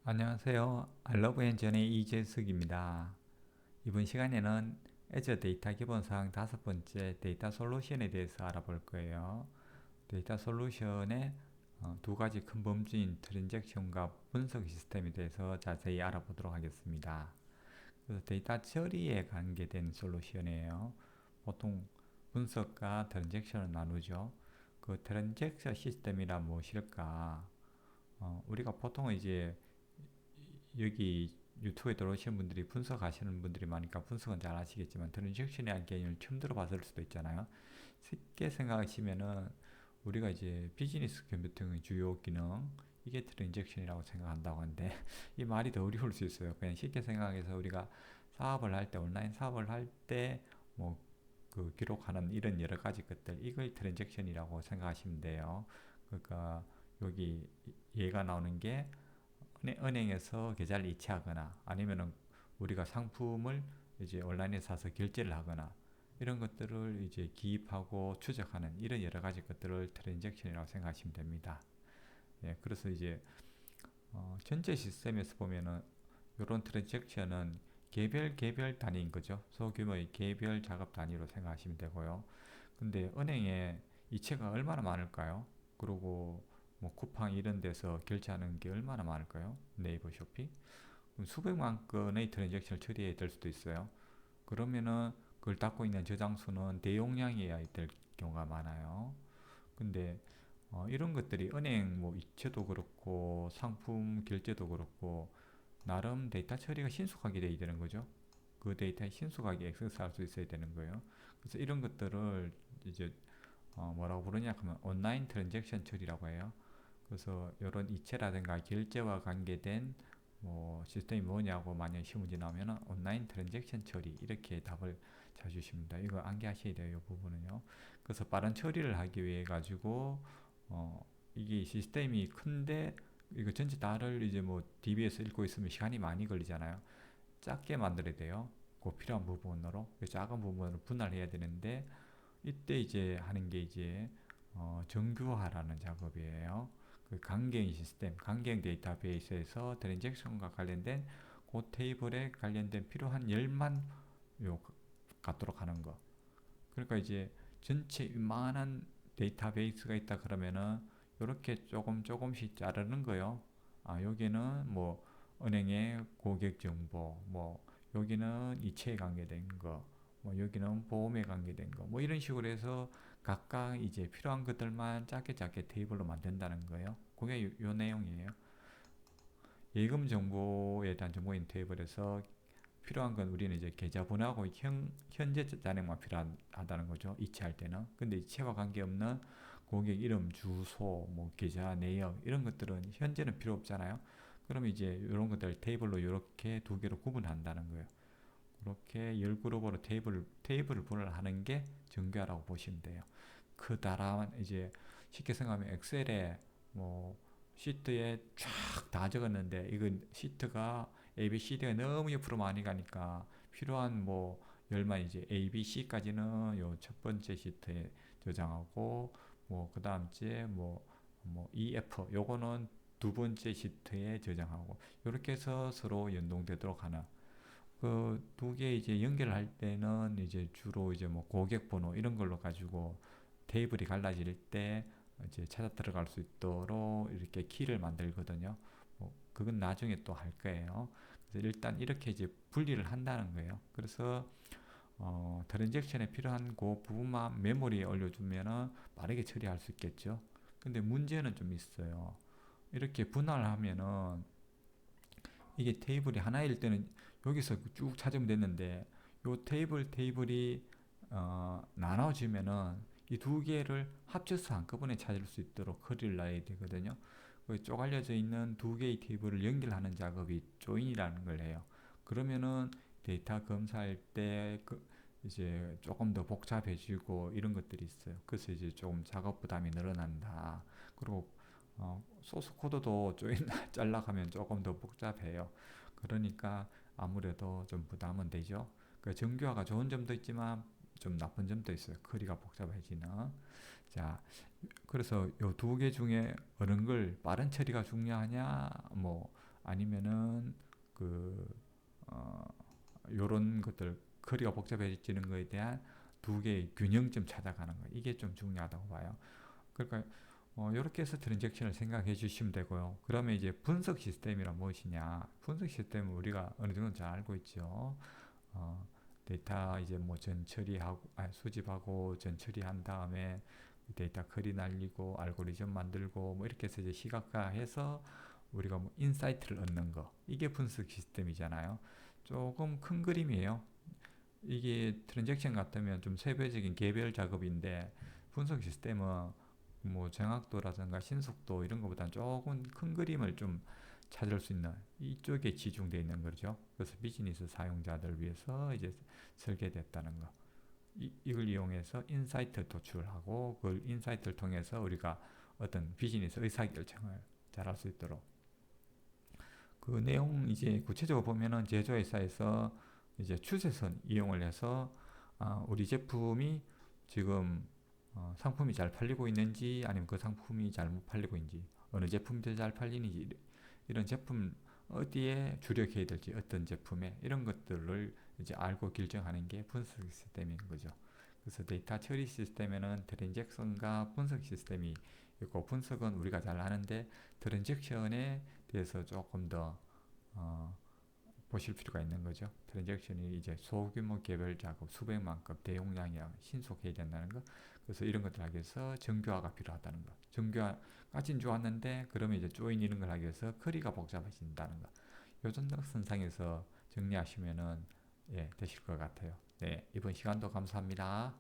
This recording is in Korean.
안녕하세요. 알러브엔전의 이재석입니다. 이번 시간에는 애저 데이터 기본사항 5번째 데이터 솔루션에 대해서 알아볼 거예요. 데이터 솔루션의 두 가지 큰 범주인 트랜잭션과 분석 시스템에 대해서 자세히 알아보도록 하겠습니다. 그래서 데이터 처리에 관계된 솔루션이에요. 보통 분석과 트랜잭션을 나누죠. 그 트랜잭션 시스템이란 무엇일까? 우리가 보통 이제 여기 유튜브에 들어오시는 분들이 분석하시는 분들이 많으니까 분석은 잘 아시겠지만 트랜잭션이라는 개념을 처음 들어봤을 수도 있잖아요. 쉽게 생각하시면은 우리가 이제 비즈니스 컴퓨팅의 주요 기능 이게 트랜잭션이라고 생각한다고 하는데 이 말이 더 어려울 수 있어요. 그냥 쉽게 생각해서 우리가 사업을 할 때 온라인 사업을 할 때 뭐 그 기록하는 이런 여러 가지 것들 이걸 트랜잭션이라고 생각하시면 돼요. 그러니까 여기 얘가 나오는 게 은행에서 계좌를 이체하거나 아니면은 우리가 상품을 이제 온라인에 사서 결제를 하거나 이런 것들을 이제 기입하고 추적하는 이런 여러 가지 것들을 트랜잭션이라고 생각하시면 됩니다. 예, 그래서 이제 전체 시스템에서 보면은 이런 트랜잭션은 개별 단위인 거죠. 소규모의 개별 작업 단위로 생각하시면 되고요. 근데 은행에 이체가 얼마나 많을까요? 그리고 뭐 쿠팡 이런 데서 결제하는 게 얼마나 많을까요? 네이버 쇼핑? 그럼 수백만 건의 트랜잭션을 처리해야 될 수도 있어요. 그러면은 그걸 갖고 있는 저장소는 대용량이어야 될 경우가 많아요. 근데 이런 것들이 은행 뭐 이체도 그렇고 상품 결제도 그렇고 나름 데이터 처리가 신속하게 돼야 되는 거죠. 그 데이터에 신속하게 액세스할 수 있어야 되는 거예요. 그래서 이런 것들을 이제 뭐라고 부르냐 하면 온라인 트랜잭션 처리라고 해요. 그래서 이런 이체라든가 결제와 관계된 뭐 시스템이 뭐냐고 만약 시험문제 나오면 온라인 트랜잭션 처리 이렇게 답을 잘 주시면 됩니다. 이거 암기하셔야 돼요. 이 부분은요. 그래서 빠른 처리를 하기 위해 가지고 이게 시스템이 큰데 이거 전체 다를 이제 뭐 DB에서 읽고 있으면 시간이 많이 걸리잖아요. 작게 만들어야 돼요. 그 필요한 부분으로 그 작은 부분으로 분할해야 되는데 이때 이제 하는 게 이제 정규화라는 작업이에요. 그 강경 시스템, 강경 데이터베이스에서 트랜잭션과 관련된 그 테이블에 관련된 필요한 열만 요 갖도록 하는 거. 그러니까 이제 전체 이만한 데이터베이스가 있다 그러면은 이렇게 조금씩 자르는 거요. 아, 여기는 뭐 은행의 고객 정보, 뭐 여기는 이체에 관계된 거, 뭐 여기는 보험에 관계된 거, 뭐 이런 식으로 해서 각각 이제 필요한 것들만 작게 테이블로 만든다는 거예요. 그게 요 내용이에요. 예금 정보에 대한 정보인 테이블에서 필요한 건 우리는 이제 계좌번호하고 현재 잔액만 필요하다는 거죠. 이체할 때는. 근데 이체와 관계없는 고객 이름, 주소, 뭐 계좌 내역 이런 것들은 현재는 필요 없잖아요. 그럼 이제 이런 것들 테이블로 이렇게 두 개로 구분한다는 거예요. 그렇게 열 그룹으로 테이블을 분할하는 게 정교화라고 보시면 돼요. 그 다란 이제 쉽게 생각하면 엑셀에 뭐 시트에 쫙 다 적었는데 이건 시트가 A, B, C, D가 너무 옆으로 많이 가니까 필요한 뭐 열만 이제 A, B, C까지는 요 첫 번째 시트에 저장하고 뭐 그 다음째 뭐 E, F 요거는 두 번째 시트에 저장하고 이렇게 해서 서로 연동되도록 하는 그 두 개 이제 연결할 때는 이제 주로 이제 뭐 고객 번호 이런 걸로 가지고 테이블이 갈라질 때 이제 찾아 들어갈 수 있도록 이렇게 키를 만들거든요. 뭐 그건 나중에 또 할 거예요. 그래서 일단 이렇게 이제 분리를 한다는 거예요. 그래서 트랜잭션에 필요한 그 부분만 메모리에 올려주면은 빠르게 처리할 수 있겠죠. 근데 문제는 좀 있어요. 이렇게 분할하면은 이게 테이블이 하나일 때는 여기서 쭉 찾으면 됐는데 요 테이블이 나눠지면은 이 두 개를 합쳐서 한꺼번에 찾을 수 있도록 커리를 놔야 되거든요. 그 쪼갈려져 있는 두 개의 테이블을 연결하는 작업이 조인이라는 걸 해요. 그러면은 데이터 검사할 때그 이제 조금 더 복잡해지고 이런 것들이 있어요. 그래서 이제 조금 작업 부담이 늘어난다. 그리고 소스 코드도 조인 잘라가면 조금 더 복잡해요. 그러니까 아무래도 좀 부담은 되죠. 그 정교화가 좋은 점도 있지만 좀 나쁜 점도 있어요. 커리가 복잡해지는. 자, 그래서 요 두 개 중에 어느 걸 빠른 처리가 중요하냐, 뭐 아니면은 그 요런 것들 커리가 복잡해지는 거에 대한 두 개의 균형점 찾아가는 거 이게 좀 중요하다고 봐요. 그러니까 이렇게 해서 트랜잭션을 생각해 주시면 되고요. 그러면 이제 분석 시스템이란 무엇이냐? 분석 시스템은 우리가 어느 정도 잘 알고 있죠. 어, 데이터 이제 뭐 전 처리하고 수집하고 전 처리한 다음에 데이터 커리 날리고 알고리즘 만들고 뭐 이렇게 해서 이제 시각화해서 우리가 뭐 인사이트를 얻는 거 이게 분석 시스템이잖아요. 조금 큰 그림이에요. 이게 트랜잭션 같으면 좀 세부적인 개별 작업인데 분석 시스템은 뭐 정확도라든가 신속도 이런 것보다는 조금 큰 그림을 좀 찾을 수 있는 이쪽에 치중되어 있는 거죠. 그래서 비즈니스 사용자들 위해서 이제 설계됐다는 거. 이걸 이용해서 인사이트 도출하고 그 인사이트를 통해서 우리가 어떤 비즈니스 의사결정을 잘할 수 있도록 그 내용 이제 구체적으로 보면은 제조회사에서 이제 추세선 이용을 해서 우리 제품이 지금 상품이 잘 팔리고 있는지 아니면 그 상품이 잘못 팔리고 있는지 어느 제품이 더 잘 팔리는지 이런 제품 어디에 주력해야 될지 어떤 제품에 이런 것들을 이제 알고 결정하는 게 분석 시스템인 거죠. 그래서 데이터 처리 시스템에는 트랜잭션과 분석 시스템이 있고 분석은 우리가 잘 아는데 트랜잭션에 대해서 조금 더 어, 보실 필요가 있는 거죠. 트랜잭션이 이제 소규모 개별 작업, 수백만 건 대용량이야 신속해야 된다는 거. 그래서 이런 것들 하기 위해서 정교화가 필요하다는 거. 정교화까지는 좋았는데 그러면 이제 조인 이런 걸 하기 위해서 커리가 복잡해진다는 거. 요 정도 선상에서 정리하시면은 예, 되실 것 같아요. 네, 이번 시간도 감사합니다.